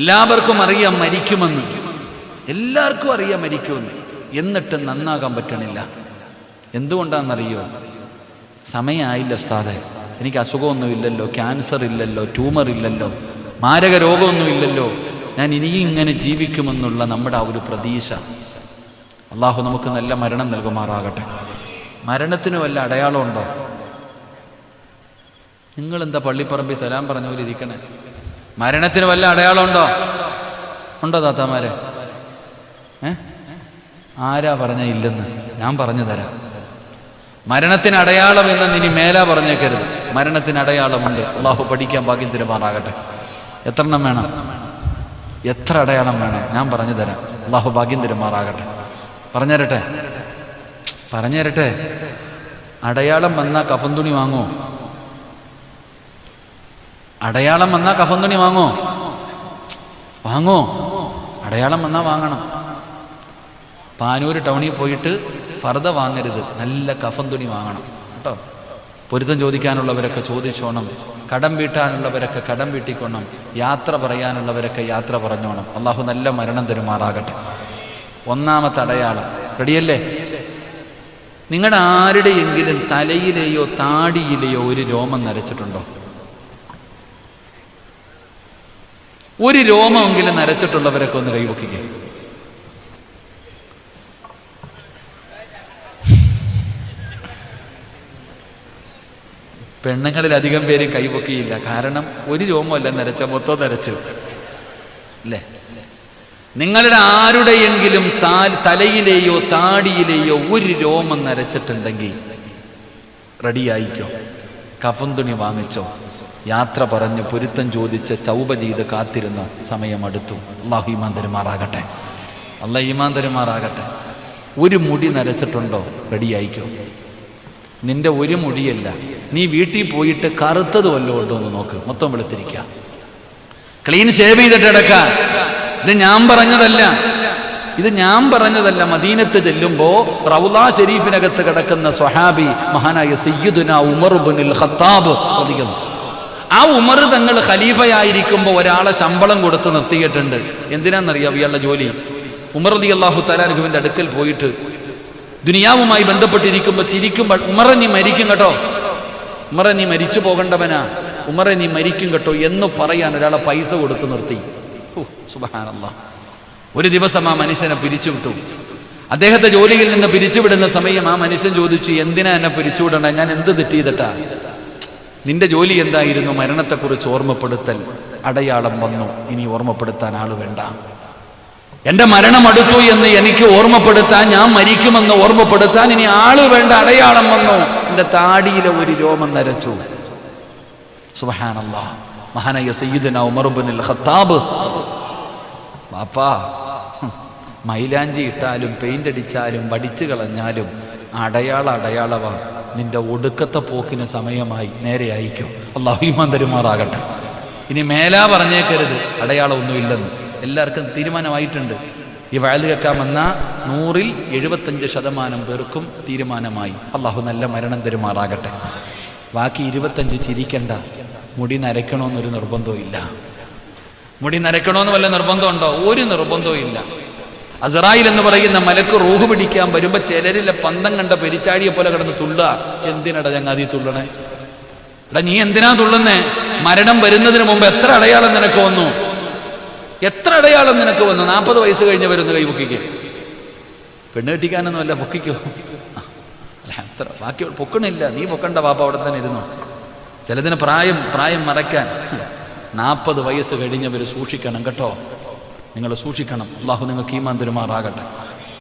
എല്ലാവർക്കും അറിയാം മരിക്കുമെന്ന്, എല്ലാവർക്കും അറിയാം മരിക്കുമെന്ന്, എന്നിട്ട് നന്നാകാൻ പറ്റണില്ല. എന്തുകൊണ്ടാണെന്നറിയോ? സമയമായില്ല ഉസ്താദേ, എനിക്ക് അസുഖമൊന്നുമില്ലല്ലോ, ക്യാൻസർ ഇല്ലല്ലോ, ട്യൂമർ ഇല്ലല്ലോ, മാരക രോഗമൊന്നുമില്ലല്ലോ, ഞാൻ ഇനിയും ഇങ്ങനെ ജീവിക്കുമെന്നുള്ള നമ്മുടെ ആ ഒരു പ്രതീക്ഷ. അള്ളാഹു നമുക്ക് നല്ല മരണം നൽകുമാറാകട്ടെ. മരണത്തിന് വല്ല അടയാളമുണ്ടോ? നിങ്ങളെന്താ പള്ളിപ്പറമ്പിൽ സലാം പറഞ്ഞ പോലെ ഇരിക്കണേ? മരണത്തിന് വല്ല അടയാളമുണ്ടോ? ഉണ്ടോ താത്താമാരെ? ആരാ പറഞ്ഞ ഇല്ലെന്ന്? ഞാൻ പറഞ്ഞു തരാം. മരണത്തിന് അടയാളം എന്ന് ഇനി മേലാ പറഞ്ഞേക്കരുത്. മരണത്തിന് അടയാളമുണ്ട്. അള്ളാഹു പഠിക്കാൻ ഭാഗ്യം തരുമാറാകട്ടെ. എത്ര എണ്ണം വേണം? എത്ര അടയാളം വേണം? ഞാൻ പറഞ്ഞു തരാം. അള്ളാഹു ഭാഗ്യം തരുമാറാകട്ടെ. പറഞ്ഞുതരട്ടെ. അടയാളം വന്നാൽ കഫൻ തുണി വാങ്ങോ? അടയാളം വന്നാൽ കഫൻ തുണി വാങ്ങോ? അടയാളം വന്നാൽ വാങ്ങണം. പാനൂർ ടൗണിൽ പോയിട്ട് ഫർദ വാങ്ങരുത്, നല്ല കഫൻ തുണി വാങ്ങണം കേട്ടോ. പൊരുത്തം ചോദിക്കാനുള്ളവരൊക്കെ ചോദിച്ചോണം, കടം വീട്ടാനുള്ളവരൊക്കെ കടം വീട്ടിക്കൊണം, യാത്ര പറയാനുള്ളവരൊക്കെ യാത്ര പറഞ്ഞോണം. അള്ളാഹു നല്ല മരണം തരുമാറാകട്ടെ. ഒന്നാമത്തെ അടയാളം റെഡിയല്ലേ? നിങ്ങളുടെ ആരുടെയെങ്കിലും തലയിലെയോ താടിയിലെയോ ഒരു രോമം നരച്ചിട്ടുണ്ടോ? ഒരു രോമമെങ്കിലും നരച്ചിട്ടുള്ളവരൊക്കെ ഒന്ന് കൈവക്കുക. പെണ്ണുങ്ങളിൽ അധികം പേരും കൈവക്കിയില്ല. കാരണം ഒരു രോമമല്ല നരച്ച, മൊത്തം നരച്ചു അല്ലേ? നിങ്ങളുടെ ആരുടെയെങ്കിലും തലയിലെയോ താടിയിലെയോ ഒരു രോമം നരച്ചിട്ടുണ്ടെങ്കിൽ റെഡിയായിക്കോ, കഫൻ തുണി വാങ്ങിച്ചോ, യാത്ര പറഞ്ഞ് പൊരുത്തം ചോദിച്ച് തൗബ ചെയ്ത് കാത്തിരുന്ന സമയം അടുത്തു. അള്ളാഹു ഈമാൻ തരുമാറാകട്ടെ. ഒരു മുടി നരച്ചിട്ടുണ്ടോ? റെഡിയായിക്കോ. നിന്റെ ഒരു മുടിയല്ല, നീ വീട്ടിൽ പോയിട്ട് കറുത്തത് വല്ലതും ഉണ്ടോ എന്ന് നോക്ക്. മൊത്തം വെളുത്തിരിക്കുക, ക്ലീൻ ഷേവ് ചെയ്തിട്ട് കിടക്കാൻ. ഇത് ഞാൻ പറഞ്ഞതല്ല. മദീനത്ത് ചെല്ലുമ്പോ റൗള ഷരീഫിനകത്ത് കിടക്കുന്ന സ്വഹാബി മഹാനായ സയ്യിദുനാ ഉമർ ഇബ്നുൽ ഖത്താബ് റളിയല്ലാഹു, ആ ഉമർ തങ്ങൾ ഖലീഫയായിരിക്കുമ്പോൾ ഒരാളെ ശമ്പളം കൊടുത്ത് നിർത്തിയിട്ടുണ്ട്. എന്തിനാണെന്നറിയാം? ഇയാളുടെ ജോലി. ഉമർ റളിയല്ലാഹു തആല അൻഹുവിന്റെ അടുക്കൽ പോയിട്ട് ദുനിയാവുമായി ബന്ധപ്പെട്ടിരിക്കുമ്പോൾ ചിരിക്കുമ്പോൾ, ഉമറെ നീ മരിക്കും കേട്ടോ, ഉമറെ നീ മരിച്ചു പോകേണ്ടവനാ, ഉമറെ നീ മരിക്കും കേട്ടോ എന്ന് പറയാൻ ഒരാളെ പൈസ കൊടുത്ത് നിർത്തി. സുബ്ഹാനല്ലാഹ്. ഒരു ദിവസം ആ മനുഷ്യനെ പിരിച്ചുവിട്ടു. അദ്ദേഹത്തെ ജോലിയിൽ നിന്ന് പിരിച്ചുവിടുന്ന സമയം ആ മനുഷ്യൻ ചോദിച്ചു, എന്തിനാ എന്നെ പിരിച്ചുവിടണേ? ഞാൻ എന്ത് തെറ്റ് ചെയ്തിട്ടാ? നിന്റെ ജോലി എന്തായിരുന്നു? മരണത്തെക്കുറിച്ച് ഓർമ്മപ്പെടുത്തൽ. അടയാളം വന്നു, ഇനി ഓർമ്മപ്പെടുത്താൻ ആള് വേണ്ട. എന്റെ മരണം അടുത്തു എന്ന് എനിക്ക് ഓർമ്മപ്പെടുത്താൻ, ഞാൻ മരിക്കുമെന്ന് ഓർമ്മപ്പെടുത്താൻ ഇനി ആള് വേണ്ട. അടയാളം വന്നു, എന്റെ താടിയിലെ ഒരു രോമം നരച്ചു. സുബ്ഹാനല്ലാഹ്. മഹാനായ സയ്യിദുനാ ഉമർ ഇബ്നുൽ ഖത്താബ്, ബാപ്പാ, മൈലാഞ്ചി ഇട്ടാലും പെയിന്റ് അടിച്ചാലും വടിച്ചു കളഞ്ഞാലും അടയാളവാ. നിന്റെ ഒടുക്കത്തെ പോക്കിന് സമയമായി, നേരെ അയക്കും. അല്ലാഹു ഈമാൻ തരുമാറാകട്ടെ. ഇനി മേലാ പറഞ്ഞേക്കരുത് അടയാളമൊന്നുമില്ലെന്ന്. എല്ലാവർക്കും തീരുമാനമായിട്ടുണ്ട്. ഈ വഅദ് കേൾക്കാൻ വന്ന 100-ൽ 75% പേർക്കും തീരുമാനമായി. അള്ളാഹു നല്ല മരണം തരുമാറാകട്ടെ. ബാക്കി 25 ചിരിക്കണ്ട. മുടി നരയ്ക്കണമെന്നൊരു നിർബന്ധവും ഇല്ല. മുടി നരയ്ക്കണമെന്ന് വല്ല നിർബന്ധമുണ്ടോ? ഒരു നിർബന്ധവും ഇല്ല. അസ്റായിൽ എന്ന് പറയുന്ന മലക്ക് റൂഹ് പിടിക്കാൻ വരുമ്പോ ചിലരിലെ പന്തം കണ്ട പെരിച്ചാടിയെ പോലെ കിടന്ന് തുള്ളുക. എന്തിനടാ ചങ്ങാതി തുള്ളണേ? എടാ നീ എന്തിനാ തുള്ളുന്നേ? മരണം വരുന്നതിന് മുമ്പ് എത്ര അടയാളം നിനക്ക് വന്നു? 40 വയസ്സ് കഴിഞ്ഞ് വരുന്ന കൈ പൊക്കിക്കേ. പെണ്ണ് കെട്ടിക്കാനൊന്നും അല്ല, പൊക്കിക്കോ. അത്ര ബാക്കി പൊക്കണില്ല, നീ പൊക്കണ്ട പാപ്പ, അവിടെ തന്നെ ഇരുന്നു. ചിലതിന് പ്രായം മറയ്ക്കാൻ 40 വയസ്സ് കഴിഞ്ഞവർ സൂക്ഷിക്കണം കേട്ടോ. നിങ്ങൾ സൂക്ഷിക്കണം. അള്ളാഹു നിങ്ങൾക്ക് ഈമാൻ തരുമാറാകട്ടെ.